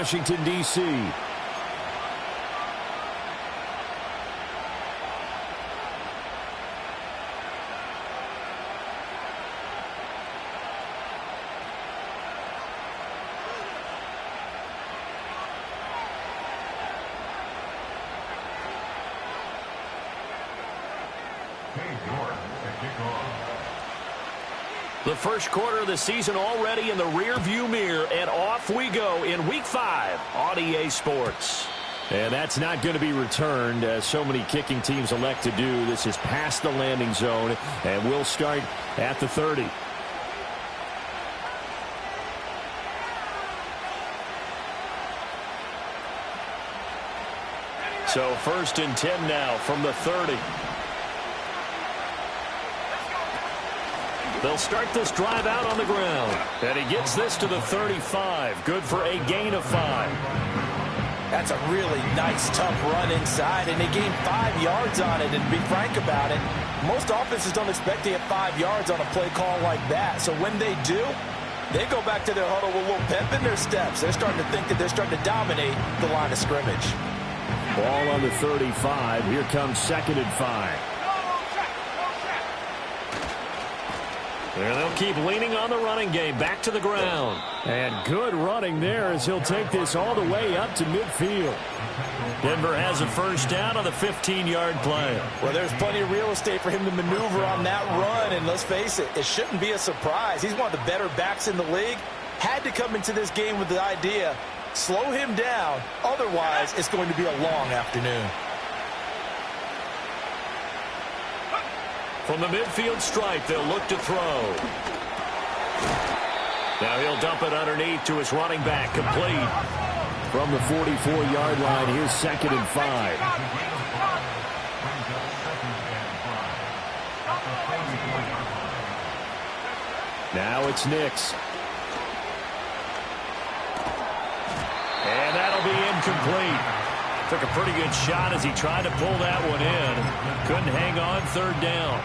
Washington, D.C. The first quarter of the season already in the rear-view mirror, and off we go in Week 5 on EA Sports. And that's not going to be returned, as so many kicking teams elect to do. This is past the landing zone, and we'll start at the 30. So 1st and 10 now from the 30. They'll start this drive out on the ground. And he gets this to the 35. Good for a gain of 5. That's a really nice, tough run inside, and they gained 5 yards on it. And to be frank about it, most offenses don't expect to get 5 yards on a play call like that. So when they do, they go back to their huddle with a little pep in their steps. They're starting to think that they're starting to dominate the line of scrimmage. Ball on the 35. Here comes 2nd and 5. And they'll keep leaning on the running game. Back to the ground. And good running there as he'll take this all the way up to midfield. Denver has a first down on the 15-yard play. Well, there's plenty of real estate for him to maneuver on that run. And let's face it, it shouldn't be a surprise. He's one of the better backs in the league. Had to come into this game with the idea, slow him down. Otherwise, it's going to be a long afternoon. From the midfield stripe, they'll look to throw. Now he'll dump it underneath to his running back, complete. From the 44-yard line, here's 2nd and 5. Now it's Nix. And that'll be incomplete. Took a pretty good shot as he tried to pull that one in. Couldn't hang on 3rd down.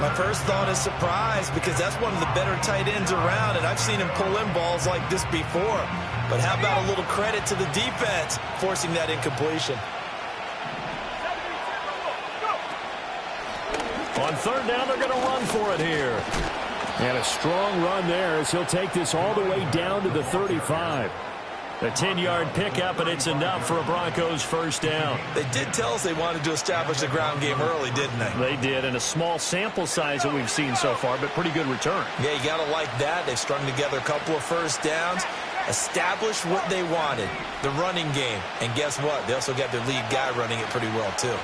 My first thought is surprise, because that's one of the better tight ends around, and I've seen him pull in balls like this before. But how about a little credit to the defense forcing that incompletion? On 3rd down, they're going to run for it here. And a strong run there as he'll take this all the way down to the 35. A 10-yard pickup, and it's enough for a Broncos first down. They did tell us they wanted to establish the ground game early, didn't they? They did, and a small sample size that we've seen so far, but pretty good return. Yeah, you got to like that. They've strung together a couple of first downs, established what they wanted, the running game. And guess what? They also got their lead guy running it pretty well, too.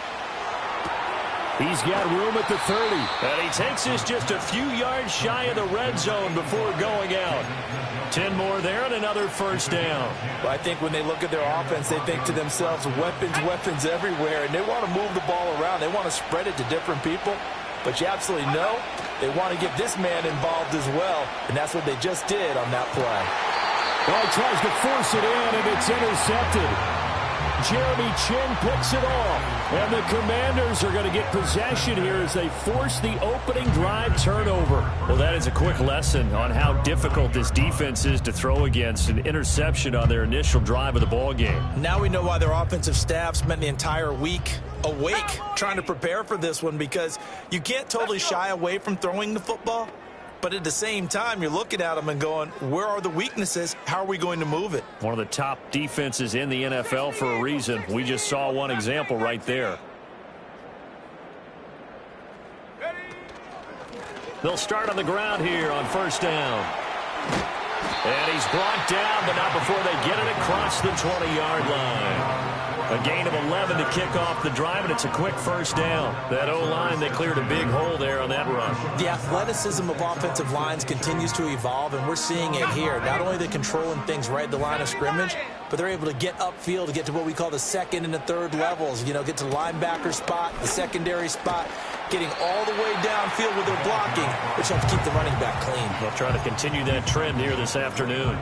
He's got room at the 30. And he takes this just a few yards shy of the red zone before going out. 10 more there and another first down. Well, I think when they look at their offense, they think to themselves, weapons everywhere, and they want to move the ball around. They want to spread it to different people. But you absolutely know they want to get this man involved as well, and that's what they just did on that play. Well, he tries to force it in, and it's intercepted. Jeremy Chin picks it off. And the Commanders are going to get possession here as they force the opening drive turnover. Well, that is a quick lesson on how difficult this defense is to throw against. An interception on their initial drive of the ball game. Now we know why their offensive staff spent the entire week awake trying to prepare for this one, because you can't totally shy away from throwing the football. But at the same time, you're looking at them and going, where are the weaknesses? How are we going to move it? One of the top defenses in the NFL for a reason. We just saw one example right there. They'll start on the ground here on first down. And he's brought down, but not before they get it across the 20-yard line. A gain of 11 to kick off the drive, and it's a quick first down. That O-line, they cleared a big hole there on that run. The athleticism of offensive lines continues to evolve, and we're seeing it here. Not only are they controlling things right at the line of scrimmage, but they're able to get upfield to get to what we call the second and the third levels. You know, get to the linebacker spot, the secondary spot, getting all the way downfield with their blocking, which helps keep the running back clean. They'll try to continue that trend here this afternoon.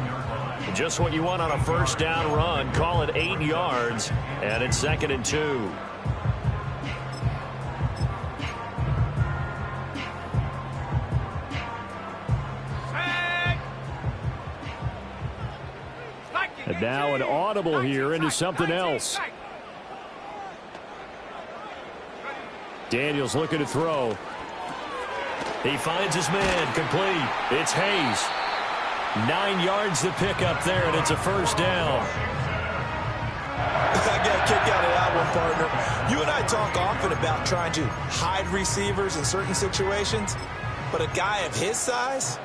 Just what you want on a first down run. Call it 8 yards, and it's 2nd and 2. A But now an audible here into something else. Daniels looking to throw. He finds his man, complete. It's Hayes. 9 yards to pick up there, and it's a first down. I got a kick out of that one, partner. You and I talk often about trying to hide receivers in certain situations, but a guy of his size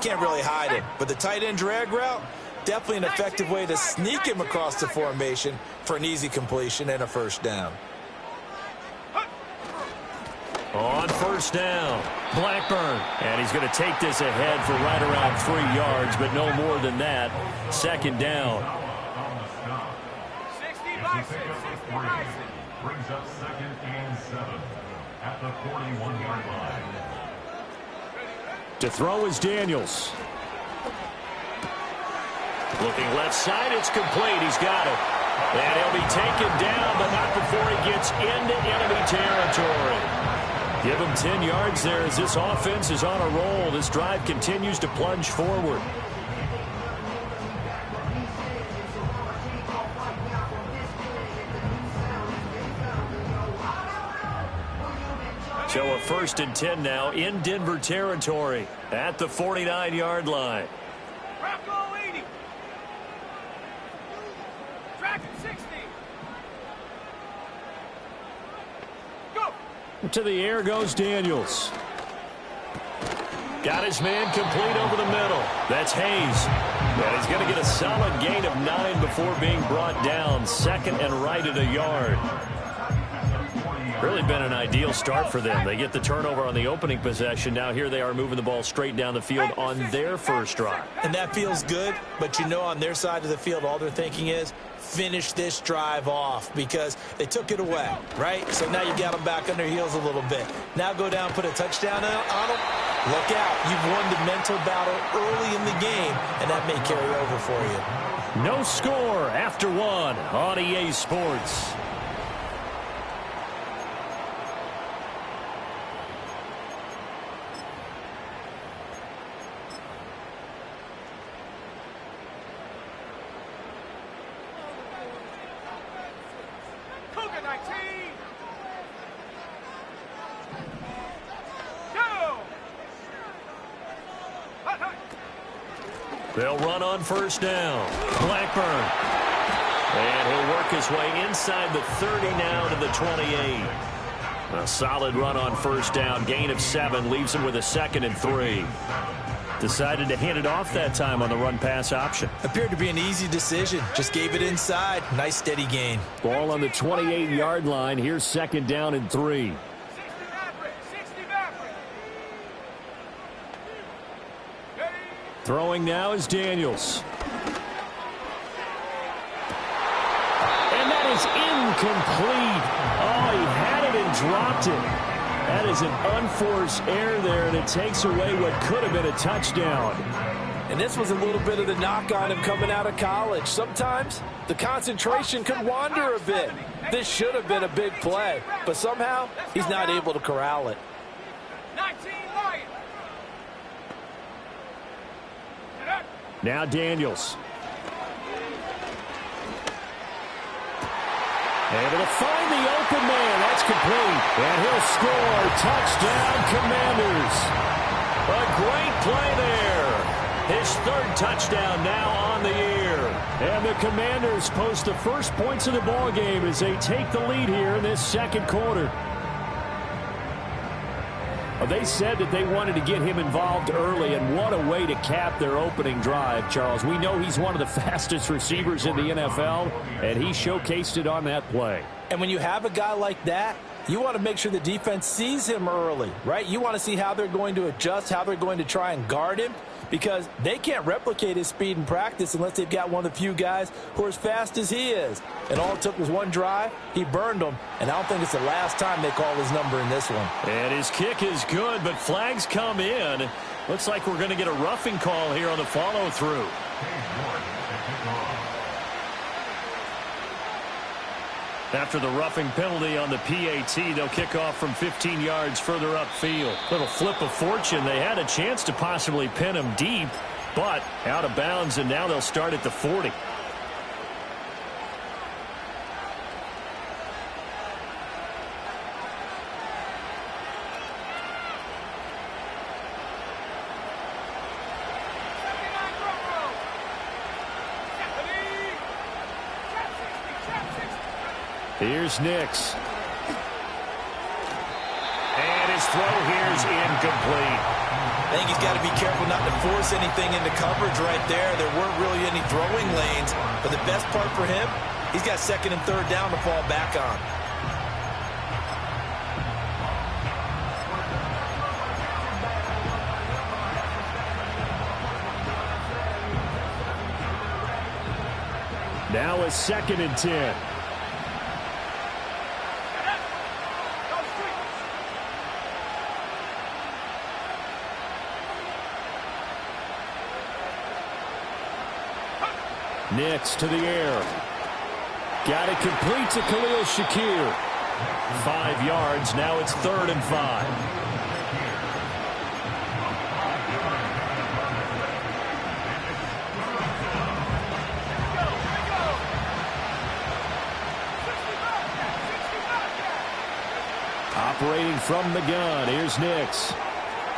can't really hide him. But the tight end drag route, definitely an effective way to sneak him across the formation for an easy completion and a first down. On first down, Blackburn. And he's going to take this ahead for right around 3 yards, but no more than that. Second down. 60 brings up 2nd and 7 at the 41-yard line. To throw is Daniels. Looking left side, it's complete. He's got it. And he'll be taken down, but not before he gets into enemy territory. Give him 10 yards there as this offense is on a roll. This drive continues to plunge forward. So a 1st and 10 now in Denver territory at the 49-yard line. Rocco 80. Track 60. To the air goes Daniels. Got his man complete over the middle. That's Hayes. And he's going to get a solid gain of 9 before being brought down. 2nd and right at a yard. Really been an ideal start for them. They get the turnover on the opening possession. Now here they are moving the ball straight down the field on their first drive. And that feels good, but you know on their side of the field all they're thinking is finish this drive off because they took it away, right? So now you got them back on their heels a little bit. Now go down, put a touchdown on them. Look out. You've won the mental battle early in the game, and that may carry over for you. No score after 1 on EA Sports. They'll run on first down. Blackburn. And he'll work his way inside the 30 now to the 28. A solid run on first down. Gain of 7 leaves him with a 2nd and 3. Decided to hand it off that time on the run-pass option. Appeared to be an easy decision. Just gave it inside. Nice steady gain. Ball on the 28-yard line. Here's 2nd down and 3. Throwing now is Daniels. And that is incomplete. Oh, he had it and dropped it. That is an unforced error there, and it takes away what could have been a touchdown. And this was a little bit of the knock on him coming out of college. Sometimes the concentration could wander a bit. This should have been a big play, but somehow he's not able to corral it. 19 Lions. Now Daniels. Able to find the open man. That's complete. And he'll score. Touchdown, Commanders. A great play there. His 3rd touchdown now on the year. And the Commanders post the first points of the ball game as they take the lead here in this 2nd quarter. They said that they wanted to get him involved early, and what a way to cap their opening drive, Charles. We know he's one of the fastest receivers in the NFL, and he showcased it on that play. And when you have a guy like that, you want to make sure the defense sees him early, right? You want to see how they're going to adjust, how they're going to try and guard him, because they can't replicate his speed in practice unless they've got one of the few guys who are as fast as he is. And all it took was one drive. He burned them, and I don't think it's the last time they call his number in this one. And his kick is good, but flags come in. Looks like we're going to get a roughing call here on the follow-through. After the roughing penalty on the PAT, they'll kick off from 15 yards further upfield. Little flip of fortune. They had a chance to possibly pin him deep, but out of bounds, and now they'll start at the 40. Here's Nix. And his throw here is incomplete. I think he's got to be careful not to force anything into coverage right there. There weren't really any throwing lanes. But the best part for him, he's got second and third down to fall back on. Now a 2nd and 10. Nix to the air. Got it complete to Khalil Shakir. 5 yards. Now it's 3rd and 5. Operating from the gun. Here's Nix.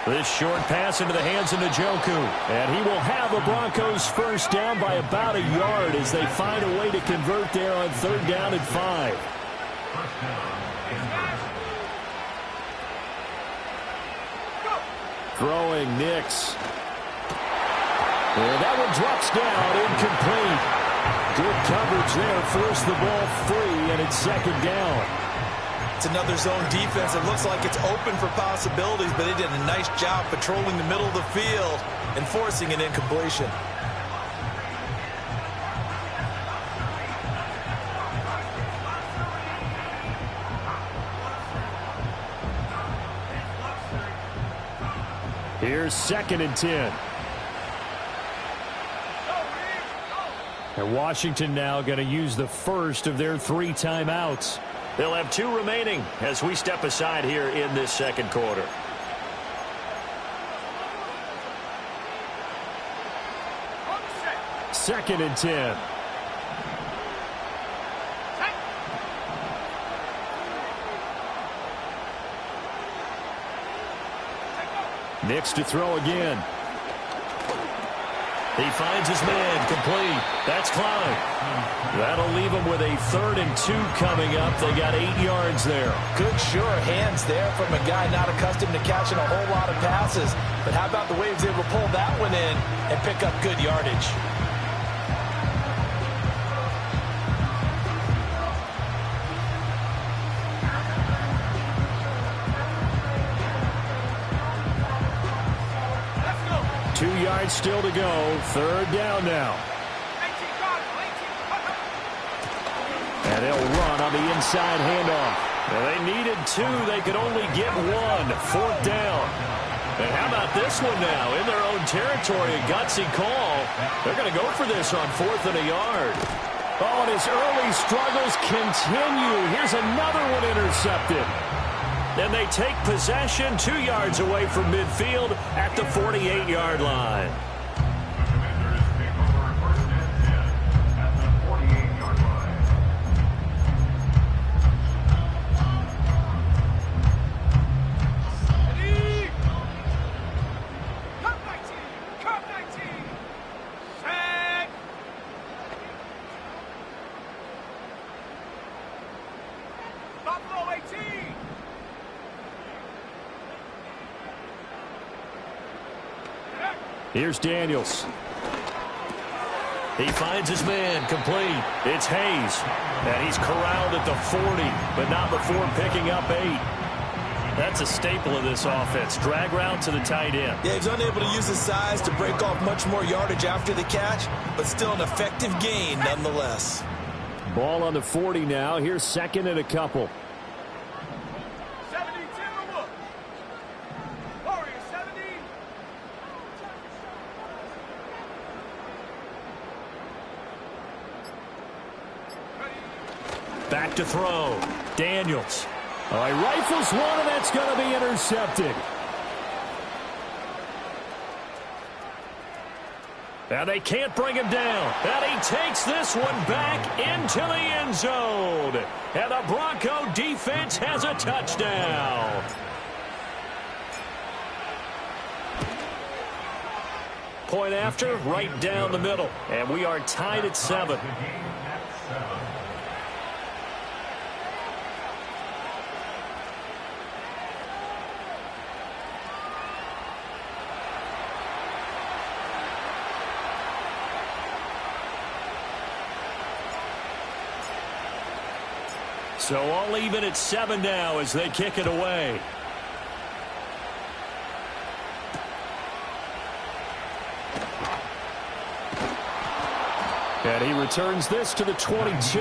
This short pass into the hands of Njoku. And he will have the Broncos first down by about a yard as they find a way to convert there on 3rd down and 5. Throwing Nix. And that one drops down, incomplete. Good coverage there. Forced the ball free, and it's 2nd down. It's another zone defense. It looks like it's open for possibilities, but they did a nice job patrolling the middle of the field and forcing an incompletion. Here's 2nd and 10. And Washington now going to use the first of their 3 timeouts. They'll have 2 remaining as we step aside here in this 2nd quarter. Second and 10. Nix to throw again. He finds his man, complete. That's Klein. That'll leave him with a 3rd and 2 coming up. They got 8 yards there. Good, sure hands there from a guy not accustomed to catching a whole lot of passes. But how about the way he was able to pull that one in and pick up good yardage? Still to go. 3rd down now. And they'll run on the inside handoff. Well, they needed 2. They could only get 1. 4th down. And how about this one now? In their own territory, a gutsy call. They're going to go for this on 4th and a yard. Oh, and his early struggles continue. Here's another one intercepted. And they take possession 2 yards away from midfield at the 48-yard line. Commanders take over 1st and 10 at the 48-yard line. Cup 19. Set. Buffalo 18. Here's Daniels. He finds his man, complete. It's Hayes. And he's corralled at the 40, but not before picking up 8. That's a staple of this offense. Drag route to the tight end. Yeah, he's unable to use his size to break off much more yardage after the catch, but still an effective gain nonetheless. Ball on the 40 now. Here's 2nd and a couple. 72. Warriors 70. Back to throw. Daniels. Oh, he rifles one, and that's going to be intercepted. And they can't bring him down. And he takes this one back into the end zone. And the Bronco defense has a touchdown. Point after, right down the middle. And we are tied at 7. So all even at 7 now as they kick it away. And he returns this to the 22.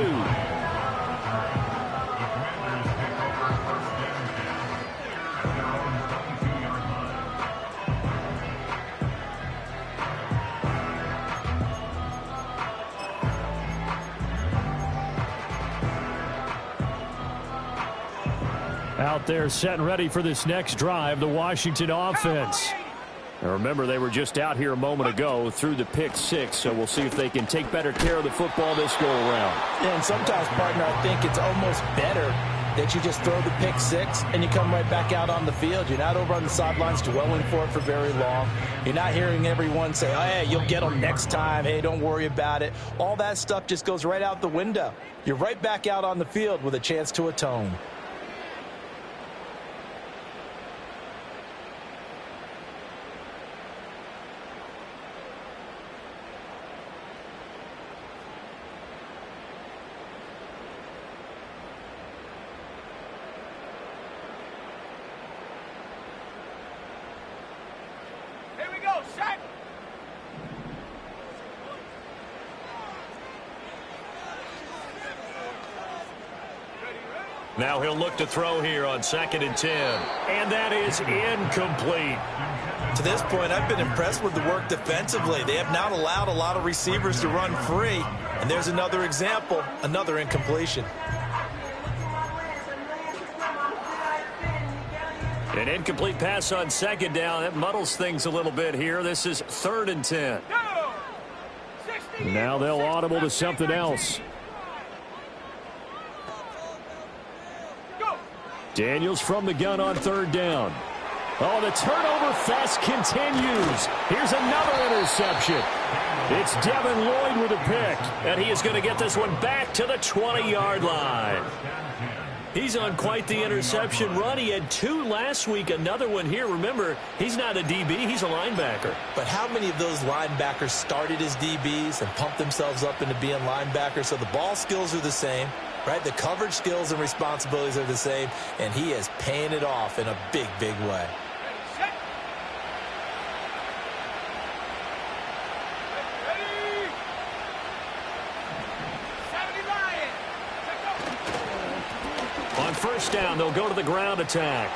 Out there set and ready for this next drive, the Washington offense. Now remember, they were just out here a moment ago through the pick 6, so we'll see if they can take better care of the football this go around. Yeah, and sometimes, partner, I think it's almost better that you just throw the pick 6 and you come right back out on the field. You're not over on the sidelines dwelling for it for very long. You're not hearing everyone say, oh, hey, you'll get them next time. Hey, don't worry about it. All that stuff just goes right out the window. You're right back out on the field with a chance to atone. Now he'll look to throw here on 2nd and 10. And that is incomplete. To this point, I've been impressed with the work defensively. They have not allowed a lot of receivers to run free. And there's another example, another incompletion. An incomplete pass on 2nd down. That muddles things a little bit here. This is 3rd and 10. Now they'll audible to something else. Daniels from the gun on 3rd down. Oh, the turnover fest continues. Here's another interception. It's Devin Lloyd with a pick, and he is going to get this one back to the 20-yard line. He's on quite the interception run. He had 2 last week, another one here. Remember, he's not a DB, he's a linebacker. But how many of those linebackers started as DBs and pumped themselves up into being linebackers? So the ball skills are the same, right? The coverage skills and responsibilities are the same, and he is paying it off in a big, big way. On 1st down, they'll go to the ground attack.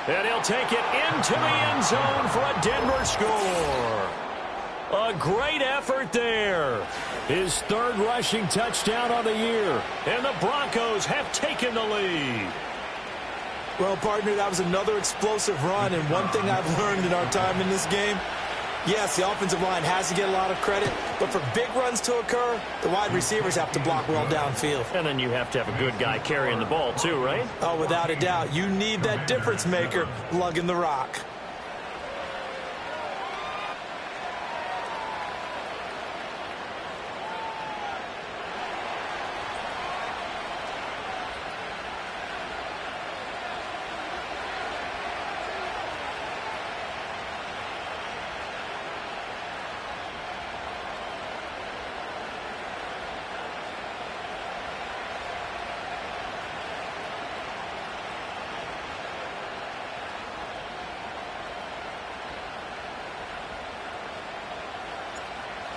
And he'll take it into the end zone for a Denver score. A great effort there. His 3rd rushing touchdown on the year. And the Broncos have taken the lead. Well, partner, that was another explosive run. And one thing I've learned in our time in this game, yes, the offensive line has to get a lot of credit, but for big runs to occur, the wide receivers have to block well downfield. And then you have to have a good guy carrying the ball too, right? Oh, without a doubt. You need that difference maker lugging the rock.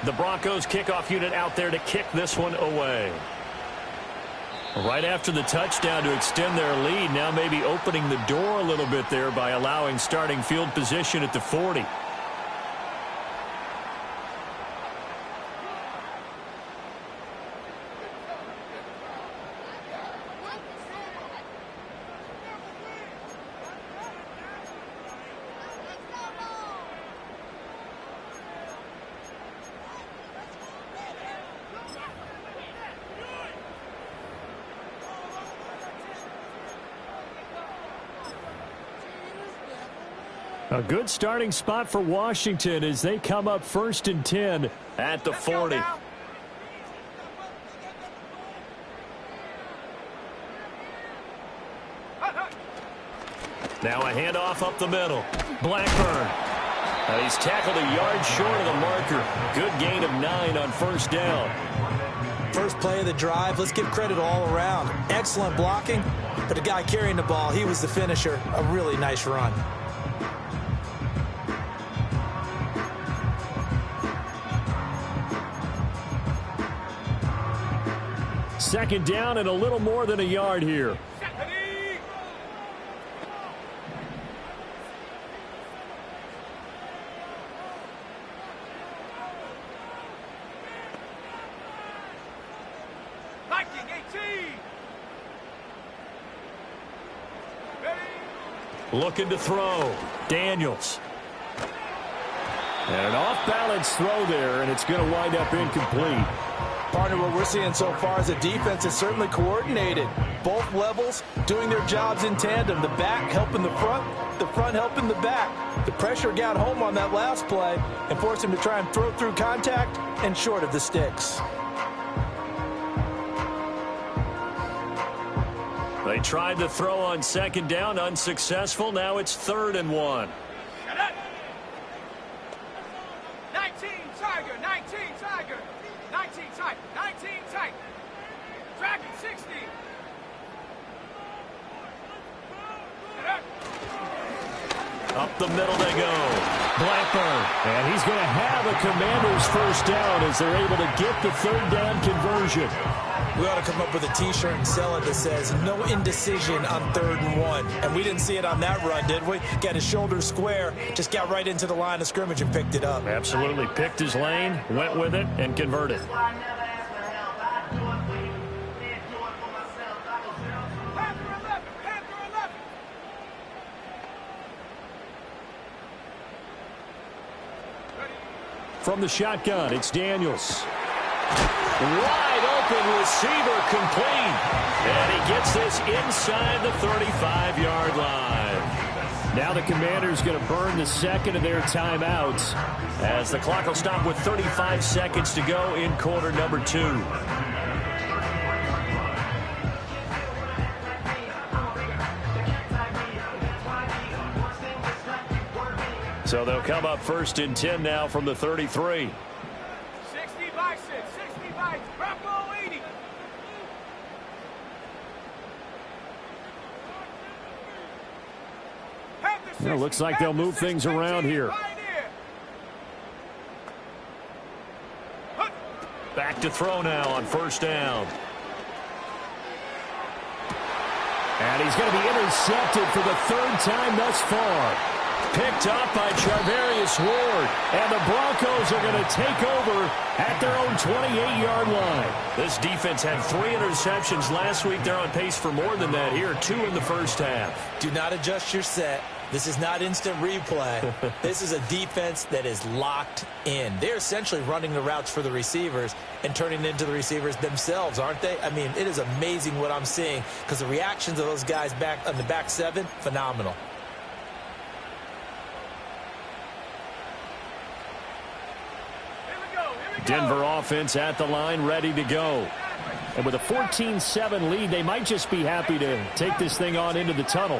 The Broncos kickoff unit out there to kick this one away. Right after the touchdown to extend their lead, now maybe opening the door a little bit there by allowing starting field position at the 40. A good starting spot for Washington as they come up 1st and 10 at the 40. Now a handoff up the middle. Blackburn. He's tackled a yard short of the marker. Good gain of 9 on 1st down. First Biggest play of the drive. Let's give credit all around. Excellent blocking, but the guy carrying the ball, he was the finisher. A really nice run. Second down and a little more than a yard here. Looking to throw. Daniels. And an off-balance throw there, and it's going to wind up incomplete. Partner, what we're seeing so far is the defense is certainly coordinated. Both levels doing their jobs in tandem. The back helping the front helping the back. The pressure got home on that last play and forced him to try and throw through contact and short of the sticks. They tried to throw on second down, unsuccessful. Now it's 3rd and 1. 19 Tiger, 19 Tiger, 19 Tiger, 19 Tiger. Dragon 60. Up the middle they go. Blackburn. And he's going to have a Commanders first down as they're able to get the 3rd down conversion. We ought to come up with a T-shirt and sell it that says no indecision on 3rd and 1. And we didn't see it on that run, did we? Got his shoulders square, just got right into the line of scrimmage and picked it up. Absolutely. Picked his lane, went with it, and converted. From the shotgun, it's Daniels. Wide open receiver complete. And he gets this inside the 35-yard line. Now the Commanders going to burn the second of their timeouts as the clock will stop with 35 seconds to go in quarter number 2. So they'll come up 1st and 10 now from the 33. 60 by 6, 60 by Bravo 80. Well, it looks like they'll move things around here. Back to throw now on 1st down. And he's going to be intercepted for the 3rd time thus far. Picked up by Charvarius Ward. And the Broncos are going to take over at their own 28-yard line. This defense had 3 interceptions last week. They're on pace for more than that here. 2 in the first half. Do not adjust your set. This is not instant replay. This is a defense that is locked in. They're essentially running the routes for the receivers and turning into the receivers themselves, aren't they? I mean, it is amazing what I'm seeing because the reactions of those guys back on the back 7, phenomenal. Denver offense at the line, ready to go. And with a 14-7 lead, they might just be happy to take this thing on into the tunnel.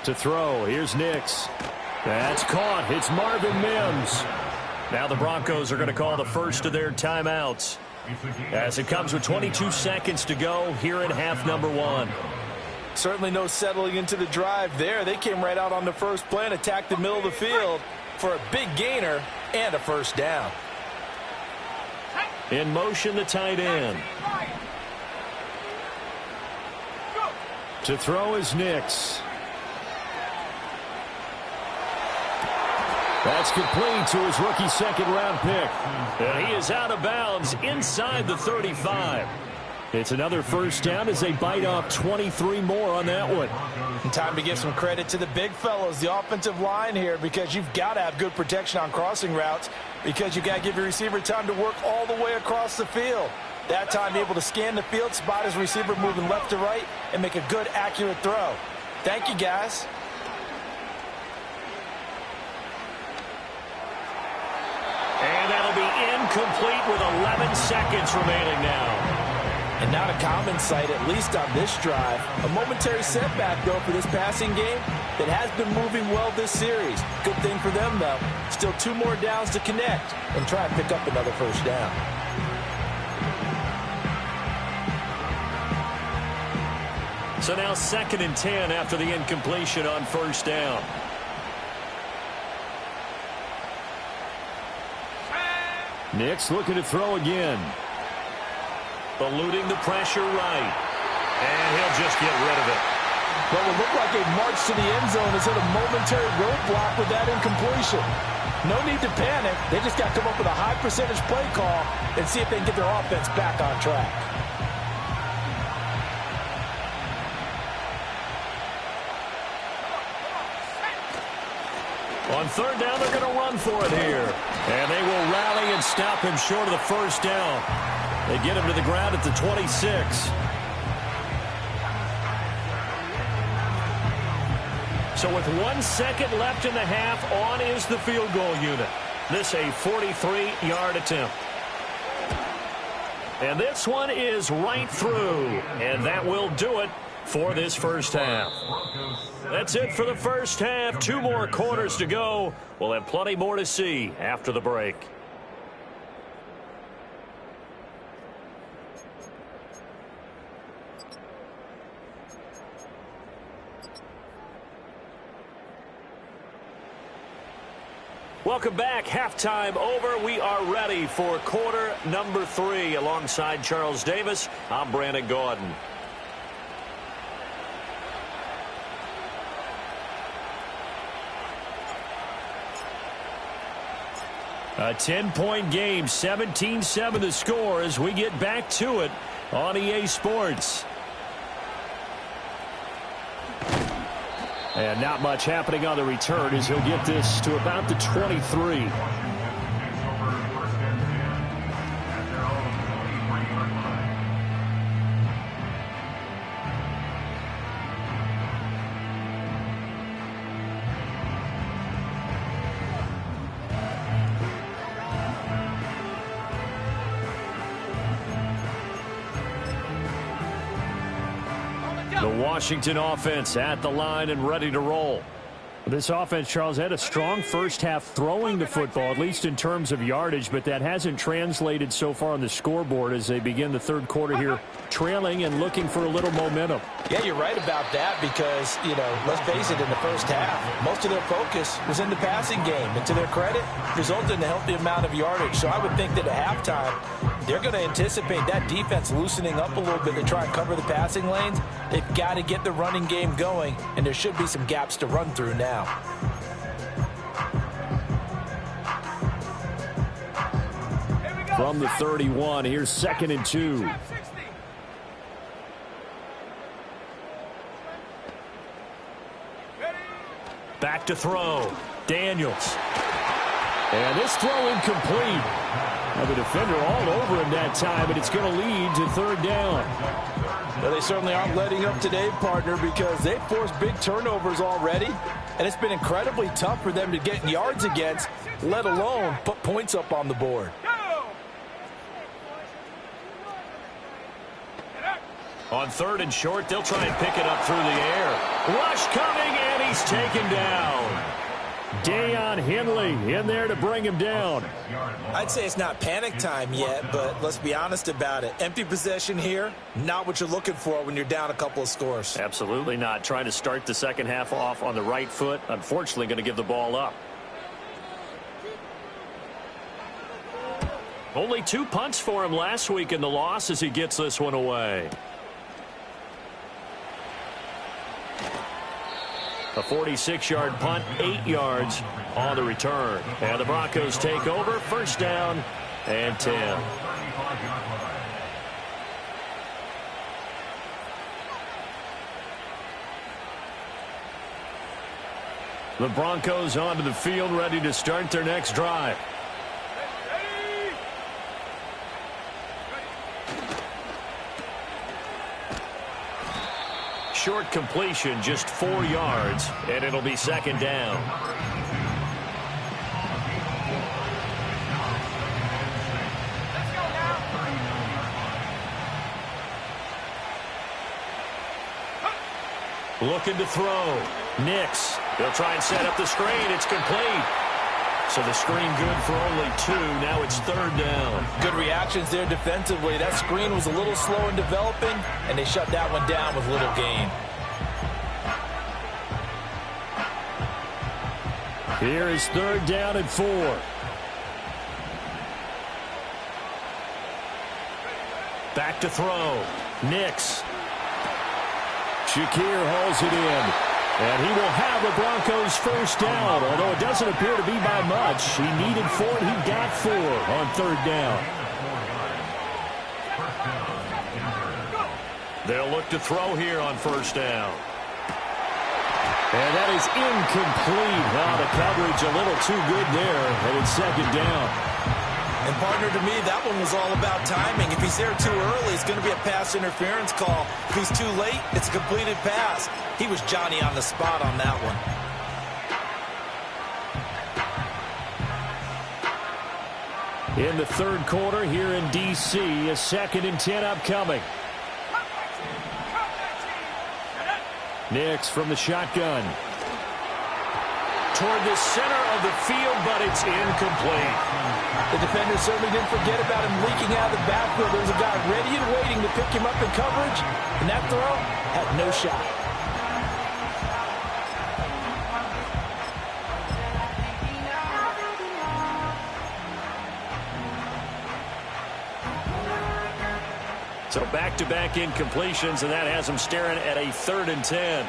To throw, here's Nix. That's caught. It's Marvin Mims. Now the Broncos are going to call the first of their timeouts as it comes with 22 seconds to go here in half number 1. Certainly no settling into the drive there. They came right out on the first play and attacked the middle of the field for a big gainer and a first down. In motion, the tight end. To throw is Nix. That's complete to his rookie second-round pick. And he is out of bounds inside the 35. It's another first down as they bite off 23 more on that one. And time to give some credit to the big fellows, the offensive line here, because you've got to have good protection on crossing routes because you've got to give your receiver time to work all the way across the field. That time, able to scan the field, spot his receiver moving left to right, and make a good, accurate throw. Thank you, guys. And that'll be incomplete with 11 seconds remaining now. And not a common sight, at least on this drive. A momentary setback, though, for this passing game that has been moving well this series. Good thing for them, though. Still 2 more downs to connect and try and pick up another first down. So now 2nd and 10 after the incompletion on first down. Nix looking to throw again. Eluding the pressure right. And he'll just get rid of it. Well, it looked like a march to the end zone has hit a momentary roadblock with that incompletion. No need to panic. They just got to come up with a high percentage play call and see if they can get their offense back on track. On 3rd down, they're going to run for it here. And they will rally and stop him short of the first down. They get him to the ground at the 26. So with 1 second left in the half, on is the field goal unit. This a 43-yard attempt. And this one is right through. And that will do it for this first half. That's it for the first half. 2 more quarters to go. We'll have plenty more to see after the break. Welcome back. Halftime over. We are ready for quarter number 3. Alongside Charles Davis, I'm Brandon Gordon. A 10-point game, 17-7 the score as we get back to it on EA Sports. And not much happening on the return as he'll get this to about the 23. The Washington offense at the line and ready to roll. This offense, Charles, had a strong first half throwing the football, at least in terms of yardage, but that hasn't translated so far on the scoreboard as they begin the third quarter here, trailing and looking for a little momentum. Yeah, you're right about that because, let's face it, in the first half, most of their focus was in the passing game. And to their credit, resulted in a healthy amount of yardage. So I would think that at halftime, they're going to anticipate that defense loosening up a little bit to try and cover the passing lanes. They've got to get the running game going, and there should be some gaps to run through now. From the 31, here's 2nd and 2. Back to throw. Daniels. And this throw incomplete. Now the defender all over him that time, and it's going to lead to 3rd down. Well, they certainly aren't letting up today, partner, because they've forced big turnovers already, and it's been incredibly tough for them to get yards against, let alone put points up on the board. On 3rd and short, they'll try and pick it up through the air. Rush coming, and he's taken down. Deion Henley in there to bring him down. I'd say it's not panic time yet, but let's be honest about it. Empty possession here, not what you're looking for when you're down a couple of scores. Absolutely not. Trying to start the second half off on the right foot. Unfortunately, going to give the ball up. Only 2 punts for him last week in the loss as he gets this one away. A 46-yard punt, 8 yards on the return. And the Broncos take over, first down and 10. The Broncos onto the field, ready to start their next drive. Short completion, just 4 yards, and it'll be 2nd down. Looking to throw. Nix. He'll try and set up the screen. It's complete. So the screen good for only 2. Now it's 3rd down. Good reactions there defensively. That screen was a little slow in developing, and they shut that one down with little gain. Here is 3rd down and 4. Back to throw. Nix. Shakir hauls it in. And he will have the Broncos first down, although it doesn't appear to be by much. He needed 4, and he got 4 on 3rd down. They'll look to throw here on 1st down. And that is incomplete. Wow, the coverage a little too good there, and it's 2nd down. And partner, to me, that one was all about timing. If he's there too early, it's going to be a pass interference call. If he's too late, it's a completed pass. He was Johnny on the spot on that one. In the 3rd quarter here in D.C., a 2nd and 10 upcoming. Nix from the shotgun. Toward the center of the field, but it's incomplete. The defender certainly didn't forget about him leaking out of the backfield. There was a guy ready and waiting to pick him up in coverage, and that throw had no shot. So back-to-back incompletions, and that has him staring at a 3rd and 10.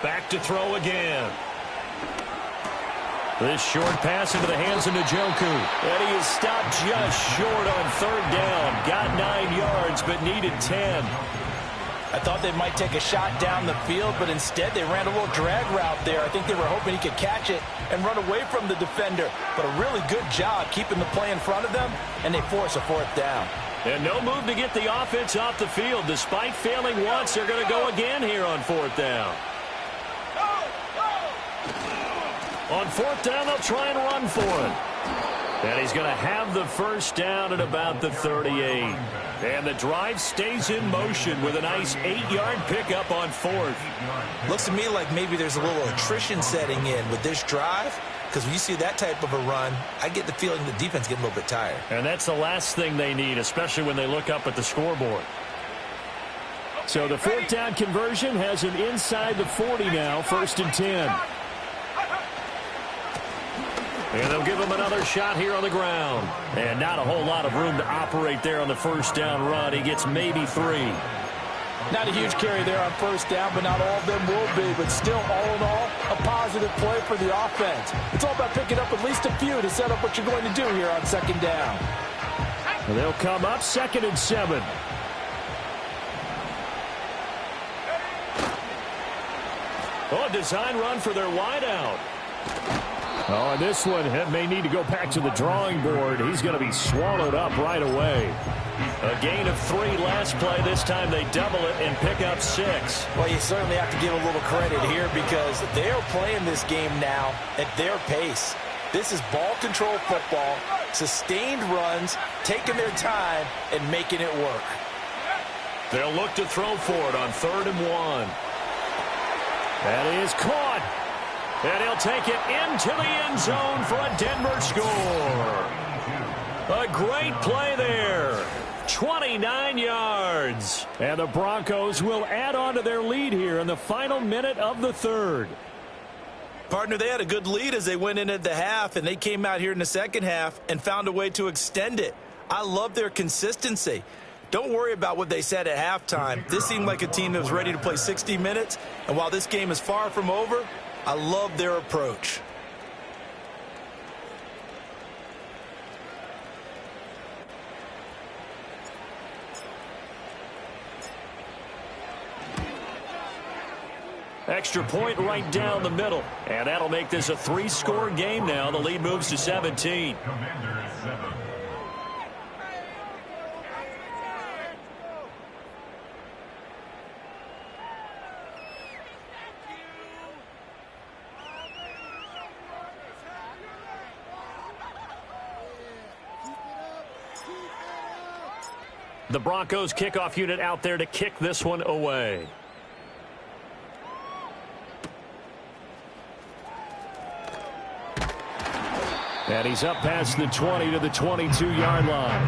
Back to throw again. This short pass into the hands of Njoku. And he is stopped just short on 3rd down. Got 9 yards, but needed 10. I thought they might take a shot down the field, but instead they ran a little drag route there. I think they were hoping he could catch it and run away from the defender. But a really good job keeping the play in front of them, and they force a 4th down. And no move to get the offense off the field. Despite failing once, they're going to go again here on 4th down. On 4th down, they'll try and run for it. And he's going to have the first down at about the 38. And the drive stays in motion with a nice 8-yard pickup on 4th. Looks to me like maybe there's a little attrition setting in with this drive, because when you see that type of a run, I get the feeling the defense getting a little bit tired. And that's the last thing they need, especially when they look up at the scoreboard. So the 4th down conversion has him inside the 40 now, 1st and 10. And they'll give him another shot here on the ground. And not a whole lot of room to operate there on the 1st down run. He gets maybe 3. Not a huge carry there on 1st down, but not all of them will be. But still, all in all, a positive play for the offense. It's all about picking up at least a few to set up what you're going to do here on 2nd down. And they'll come up 2nd and 7. Oh, a design run for their wideout. Oh, and this one may need to go back to the drawing board. He's going to be swallowed up right away. A gain of 3 last play. This time they double it and pick up 6. Well, you certainly have to give a little credit here because they are playing this game now at their pace. This is ball control football, sustained runs, taking their time, and making it work. They'll look to throw for it on 3rd and 1. That is caught. And he'll take it into the end zone for a Denver score. A great play there. 29 yards. And the Broncos will add on to their lead here in the final minute of the 3rd. Partner, they had a good lead as they went into the half, and they came out here in the 2nd half and found a way to extend it. I love their consistency. Don't worry about what they said at halftime. This seemed like a team that was ready to play 60 minutes, and while this game is far from over, I love their approach. Extra point right down the middle. And that'll make this a 3-score game now. The lead moves to 17. Commanders 7. The Broncos kickoff unit out there to kick this one away. And he's up past the 20 to the 22-yard line.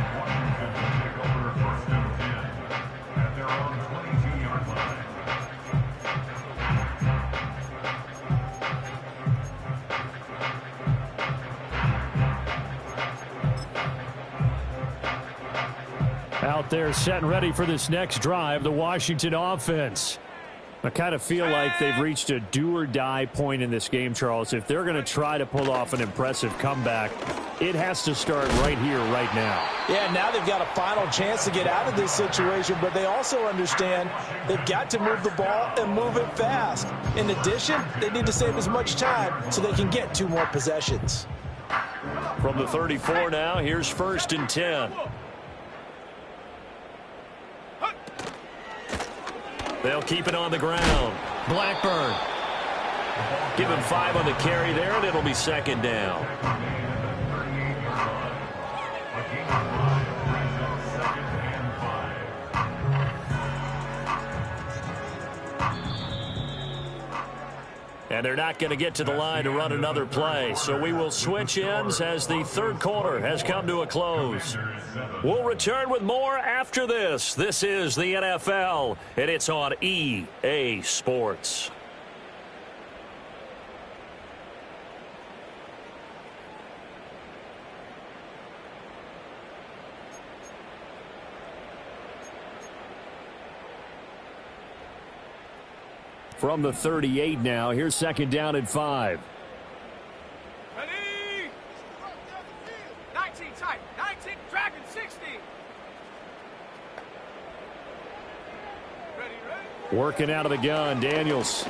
Out there set and ready for this next drive, the Washington offense. I kind of feel like they've reached a do-or-die point in this game, Charles. If they're going to try to pull off an impressive comeback, it has to start right here, right now. Yeah, now they've got a final chance to get out of this situation, but they also understand they've got to move the ball and move it fast. In addition, they need to save as much time so they can get 2 more possessions. From the 34 now, here's 1st and 10. They'll keep it on the ground. Blackburn. Give him 5 on the carry there, and it'll be 2nd down. And they're not going to get to the line to run another play. So we will switch ends as the 3rd quarter has come to a close. We'll return with more after this. This is the NFL, and it's on EA Sports. From the 38 now, here's 2nd down and 5. Ready? 19 tight. 19. Dragon 60. Ready. Working out of the gun, Daniels.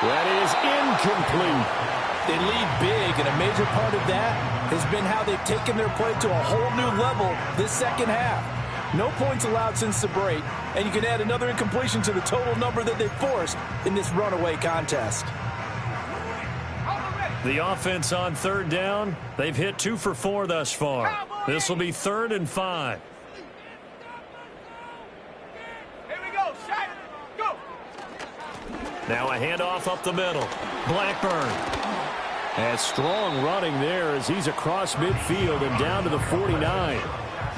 That is incomplete. They lead big, and a major part of that has been how they've taken their play to a whole new level this second half. No points allowed since the break, and you can add another incompletion to the total number that they forced in this runaway contest. The offense on 3rd down, they've hit 2 for 4 thus far. This will be 3rd and 5. Here we go. Set. Go. Now a handoff up the middle. Blackburn. And strong running there as he's across midfield and down to the 49.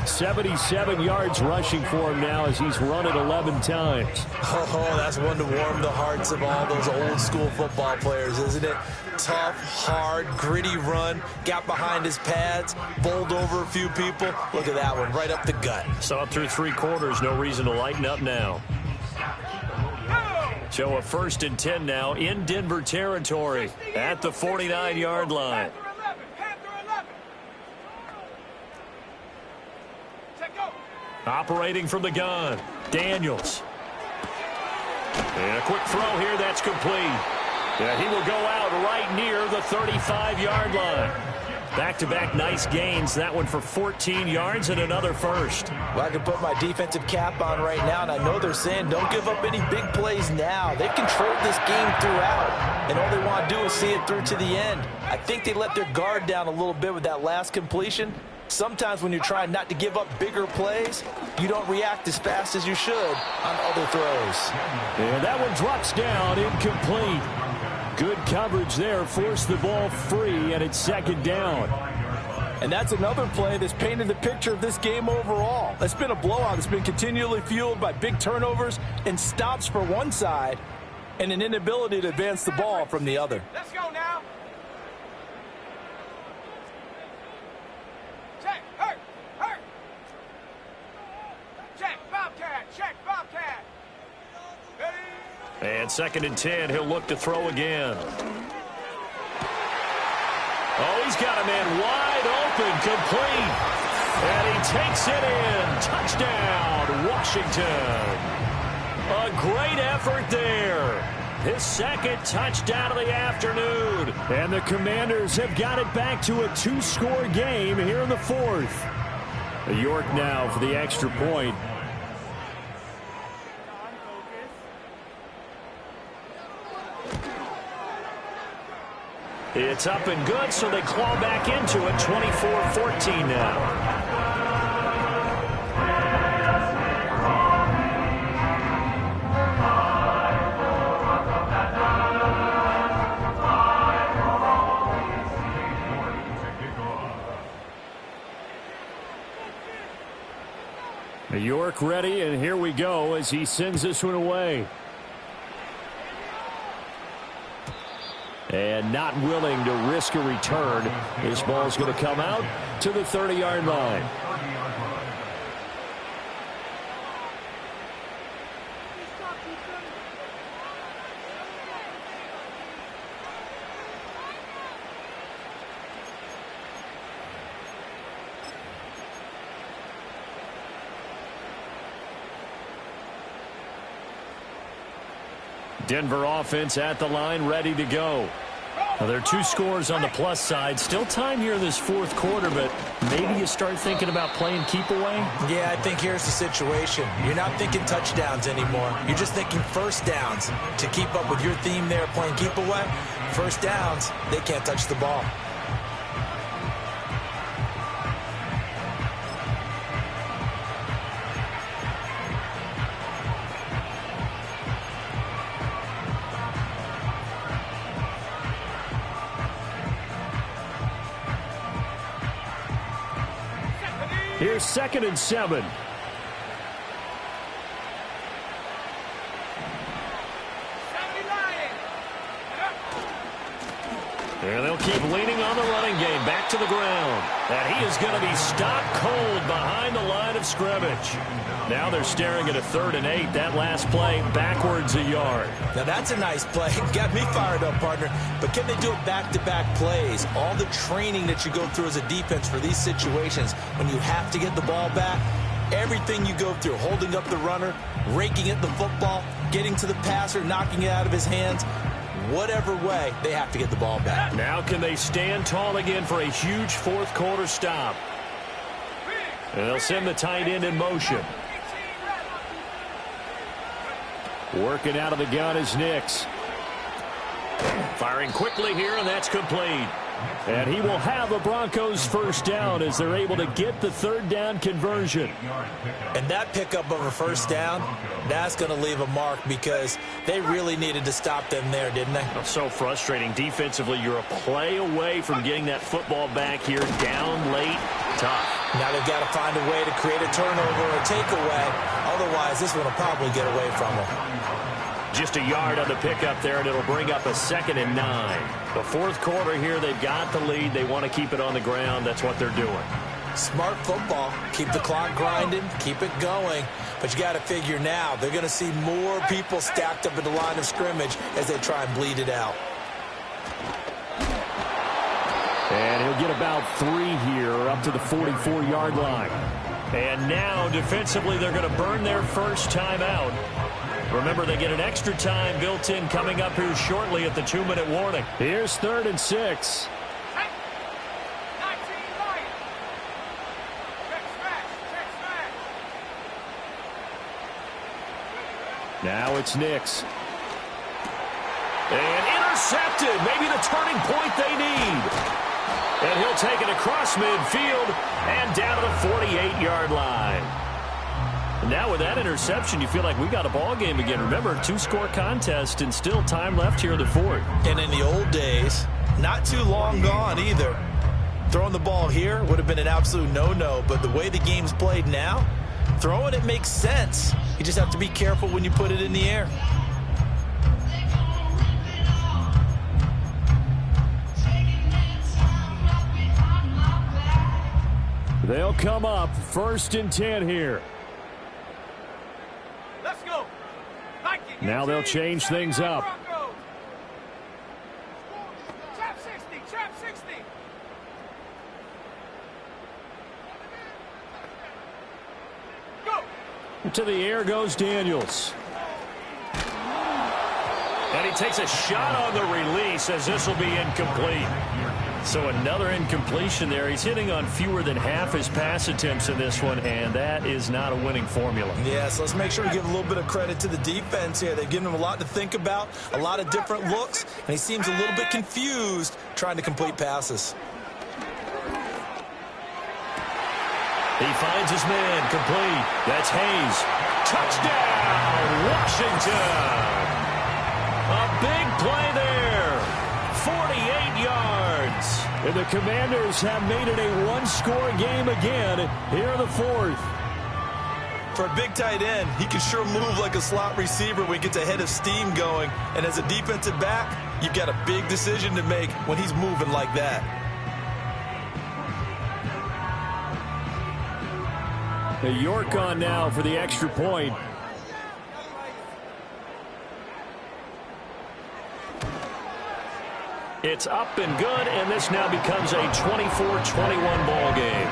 77 yards rushing for him now as he's run it 11 times. Oh, that's one to warm the hearts of all those old school football players, isn't it? Tough, hard, gritty run, got behind his pads, bowled over a few people. Look at that one, right up the gut. Saw it through 3 quarters, no reason to lighten up now. So a 1st and 10 now in Denver territory at the 49-yard line. Operating from the gun, Daniels. And a quick throw here, that's complete. Yeah, he will go out right near the 35-yard line. Back-to-back nice gains, that one for 14 yards and another first. Well, I can put my defensive cap on right now, and I know they're saying don't give up any big plays now. They've controlled this game throughout, and all they want to do is see it through to the end. I think they let their guard down a little bit with that last completion. Sometimes when you're trying not to give up bigger plays, you don't react as fast as you should on other throws. And that one drops down, incomplete. Good coverage there, forced the ball free, and it's 2nd down. And that's another play that's painted the picture of this game overall. It's been a blowout that's been continually fueled by big turnovers and stops for one side and an inability to advance the ball from the other. Let's go now. Check, hurt. Check, Bobcat, Bobcat. Ready? And 2nd and 10, he'll look to throw again. Oh, he's got a man wide open, complete. And he takes it in. Touchdown, Washington. A great effort there. His 2nd touchdown of the afternoon. And the Commanders have got it back to a 2-score game here in the 4th. York now for the extra point. It's up and good, so they claw back into it, 24-14 now. York ready, and here we go as he sends this one away. And not willing to risk a return. This ball's going to come out to the 30-yard line. Denver offense at the line, ready to go. Well, there are 2 scores on the plus side. Still time here in this fourth quarter, but maybe you start thinking about playing keep away? Yeah, I think here's the situation. You're not thinking touchdowns anymore. You're just thinking first downs. To keep up with your theme there, playing keep away, first downs, they can't touch the ball. Here's 2nd and 7. And they'll keep leaning on the running game. Back to the ground. And he is going to be stopped cold behind the line of scrimmage. Now they're staring at a 3rd and 8. That last play backwards a yard. Now that's a nice play. Got me fired up, partner. But can they do it back-to-back plays? All the training that you go through as a defense for these situations, when you have to get the ball back, everything you go through, holding up the runner, raking at the football, getting to the passer, knocking it out of his hands, whatever way, they have to get the ball back. Now can they stand tall again for a huge fourth quarter stop? And they'll send the tight end in motion. Working out of the gun is Nix. Firing quickly here, and that's complete. And he will have the Broncos first down as they're able to get the 3rd down conversion. And that pickup of a first down, that's going to leave a mark because they really needed to stop them there, didn't they? So frustrating. Defensively, you're a play away from getting that football back here. Down late, tough. Now they've got to find a way to create a turnover or a takeaway. Otherwise, this one will probably get away from them. Just a yard on the pickup there, and it'll bring up a 2nd and 9. The fourth quarter here, they've got the lead. They want to keep it on the ground. That's what they're doing. Smart football. Keep the clock grinding. Keep it going. But you got to figure now, they're going to see more people stacked up at the line of scrimmage as they try and bleed it out. And he'll get about 3 here up to the 44-yard line. And now, defensively, they're going to burn their first timeout. Remember, they get an extra time built in coming up here shortly at the 2-minute warning. Here's 3rd and 6. Now it's Nix. And intercepted. Maybe the turning point they need. And he'll take it across midfield and down to the 48-yard line. Now with that interception, you feel like we got a ball game again. Remember, 2-score contest and still time left here in the 4th. And in the old days, not too long gone either. Throwing the ball here would have been an absolute no-no, but the way the game's played now, throwing it makes sense. You just have to be careful when you put it in the air. They'll come up 1st and 10 here. Let's go. Now they'll change things up. Trap 60, trap 60. Go. To the air goes Daniels. And he takes a shot on the release as this will be incomplete. So another incompletion there. He's hitting on fewer than half his pass attempts in this one, and that is not a winning formula. Yes, let's make sure we give a little bit of credit to the defense here. They've given him a lot to think about, a lot of different looks, and he seems a little bit confused trying to complete passes. He finds his man complete. That's Hayes. Touchdown, Washington. A big play there. 48 yards. And the Commanders have made it a one-score game again here in the 4th. For a big tight end, he can sure move like a slot receiver when he gets a head of steam going. And as a defensive back, you've got a big decision to make when he's moving like that. York on now for the extra point. It's up and good, and this now becomes a 24-21 ball game.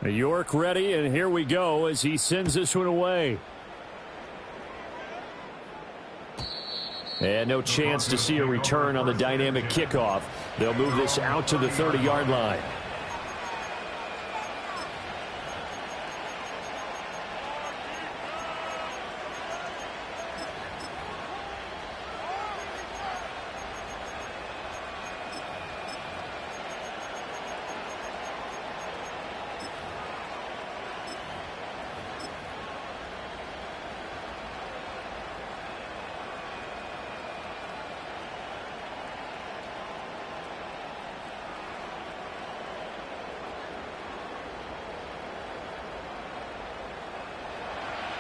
York ready, and here we go as he sends this one away. And no chance to see a return on the dynamic kickoff. They'll move this out to the 30-yard line.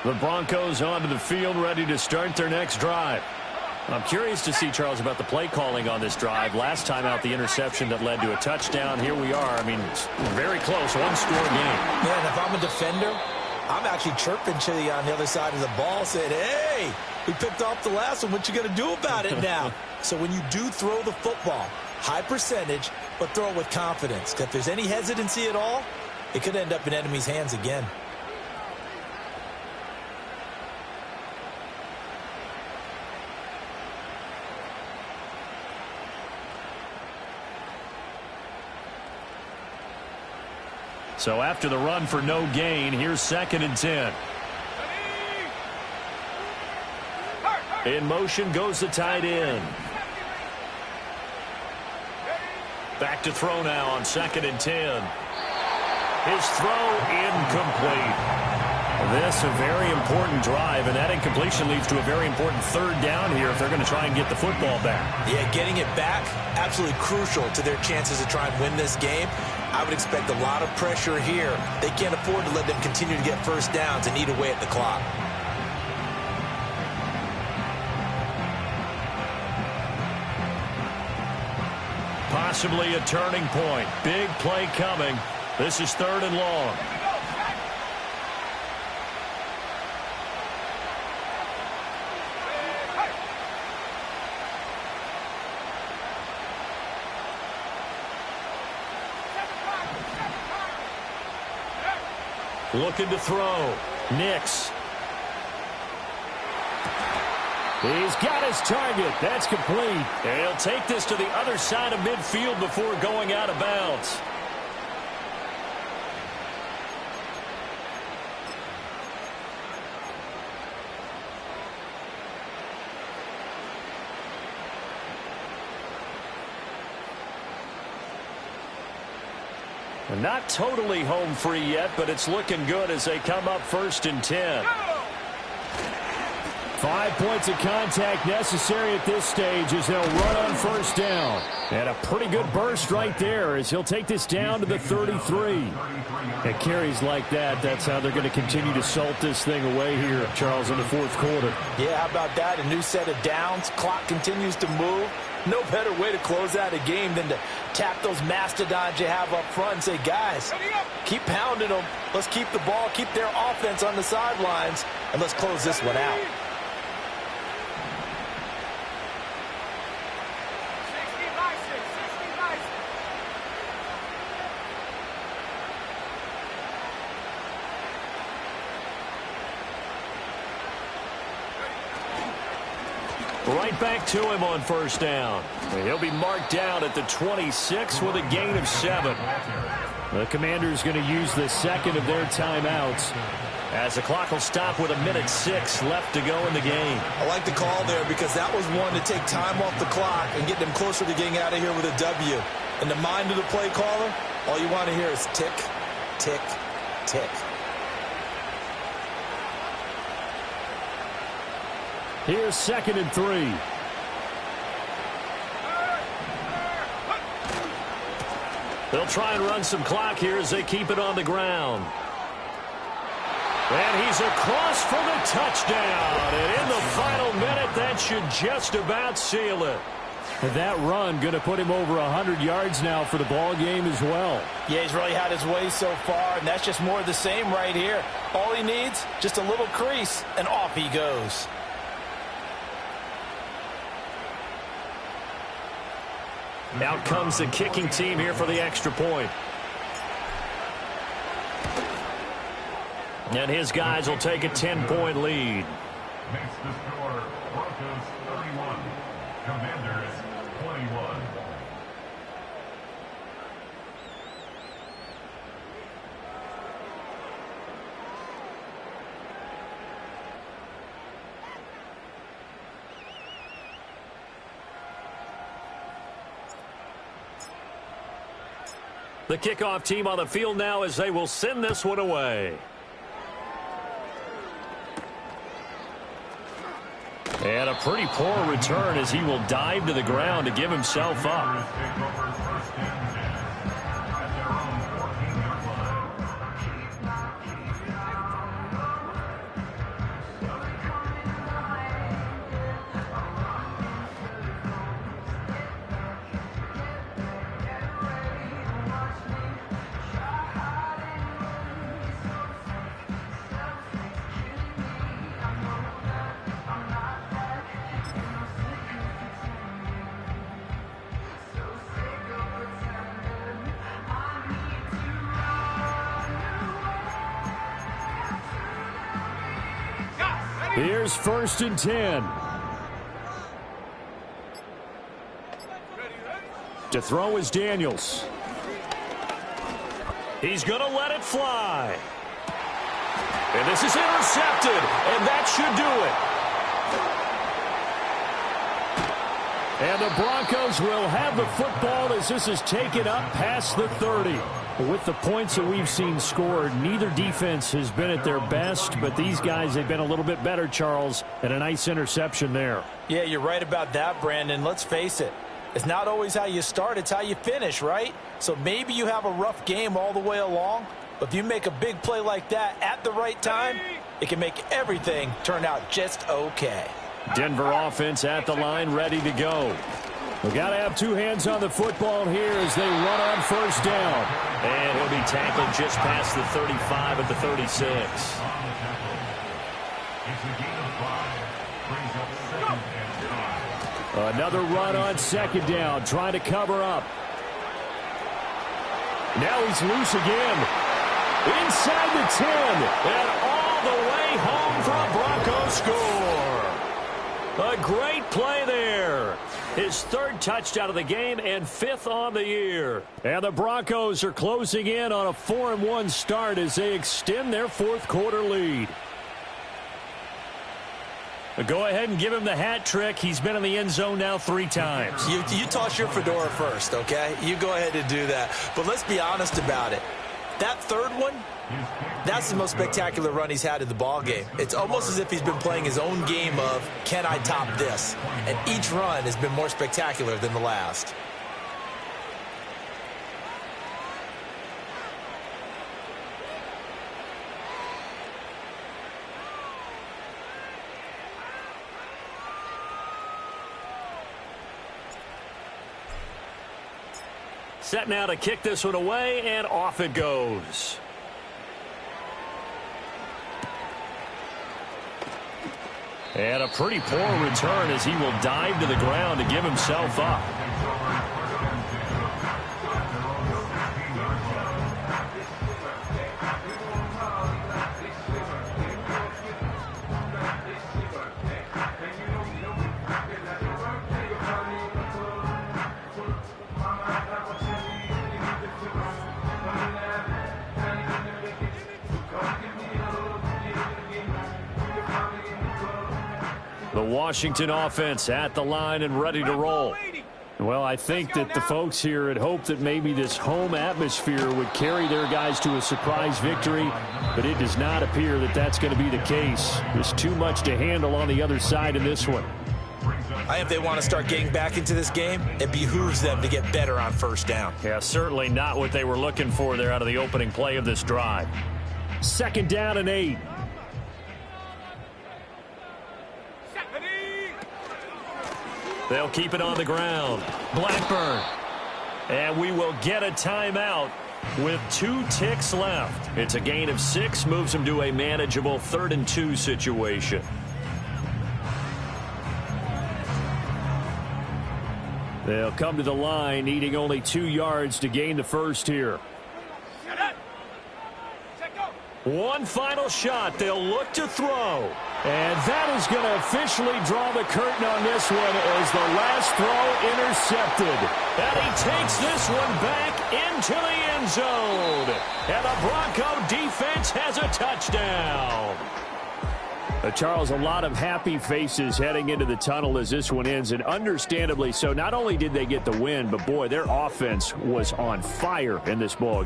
The Broncos onto the field, ready to start their next drive. I'm curious to see, Charles, about the play calling on this drive. Last time out, the interception that led to a touchdown. Here we are. I mean, it's very close, one-score game. Yeah, and if I'm a defender, I'm actually chirping to you on the other side of the ball, saying, hey, we picked off the last one. What you going to do about it now? So when you do throw the football, high percentage, but throw it with confidence. Because if there's any hesitancy at all, it could end up in enemy's hands again. So after the run for no gain, here's 2nd and 10. In motion goes the tight end. Back to throw now on 2nd and 10. His throw incomplete. This a very important drive, and that incompletion leads to a very important 3rd down here if they're going to try and get the football back. Yeah, getting it back, absolutely crucial to their chances to try and win this game. I would expect a lot of pressure here. They can't afford to let them continue to get first downs and eat away at the clock. Possibly a turning point. Big play coming. This is 3rd and long. Looking to throw. Nix. He's got his target. That's complete. And he'll take this to the other side of midfield before going out of bounds. Not totally home free yet, but it's looking good as they come up 1st and 10. 5 points of contact necessary at this stage as they'll run on 1st down. And a pretty good burst right there as he'll take this down to the 33. At carries like that, that's how they're going to continue to salt this thing away here, Charles, in the 4th quarter. Yeah, how about that? A new set of downs. Clock continues to move. No better way to close out a game than to tap those mastodons you have up front and say, guys, keep pounding them. Let's keep the ball, keep their offense on the sidelines, and let's close this one out. Right back to him on 1st down. And he'll be marked down at the 26 with a gain of 7. The Commanders going to use the second of their timeouts as the clock will stop with 1:06 left to go in the game. I like the call there because that was one to take time off the clock and get them closer to getting out of here with a W. In the mind of the play caller, all you want to hear is tick, tick, tick. Here's 2nd and 3. They'll try and run some clock here as they keep it on the ground. And he's across for the touchdown. And in the final minute, that should just about seal it. And that run going to put him over 100 yards now for the ball game as well. Yeah, he's really had his way so far, and that's just more of the same right here. All he needs, just a little crease, and off he goes. Out comes the kicking team here for the extra point. And his guys will take a 10-point lead. Makes the score Broncos 31, Commanders 21. The kickoff team on the field now as they will send this one away. And a pretty poor return as he will dive to the ground to give himself up. Here's 1st and 10. To throw is Daniels. He's going to let it fly. And this is intercepted, and that should do it. And the Broncos will have the football as this is taken up past the 30. With the points that we've seen scored, neither defense has been at their best, but these guys have been a little bit better, Charles, and a nice interception there. Yeah, you're right about that, Brandon. Let's face it. It's not always how you start, it's how you finish, right? So maybe you have a rough game all the way along, but if you make a big play like that at the right time, it can make everything turn out just okay. Denver offense at the line, ready to go. We've got to have two hands on the football here as they run on 1st down. And he'll be tackled just past the 35 at the 36. Another run on 2nd down, trying to cover up. Now he's loose again. Inside the 10, and all the way home for a Broncos score. A great play there. His 3rd touchdown of the game and 5th on the year. And the Broncos are closing in on a 4-1 start as they extend their 4th quarter lead. Go ahead and give him the hat trick. He's been in the end zone now 3 times. You toss your fedora first, okay? You go ahead and do that. But let's be honest about it. That 3rd one, that's the most spectacular run he's had in the ball game. It's almost as if he's been playing his own game of, can I top this? And each run has been more spectacular than the last. Set now to kick this one away, and off it goes. And a pretty poor return as he will dive to the ground to give himself up. Washington offense at the line and ready to roll. Well, I think that the folks here had hoped that maybe this home atmosphere would carry their guys to a surprise victory, but it does not appear that that's going to be the case. There's too much to handle on the other side in this one. If they want to start getting back into this game, it behooves them to get better on first down. Yeah, certainly not what they were looking for there out of the opening play of this drive. 2nd down and 8. They'll keep it on the ground. Blackburn. And we will get a timeout with 2 ticks left. It's a gain of 6, moves them to a manageable 3rd and 2 situation. They'll come to the line, needing only 2 yards to gain the first here. One final shot. They'll look to throw. And that is going to officially draw the curtain on this one as the last throw intercepted. And he takes this one back into the end zone. And the Bronco defense has a touchdown. Charles, a lot of happy faces heading into the tunnel as this one ends, and understandably so. Not only did they get the win, but boy, their offense was on fire in this ball game.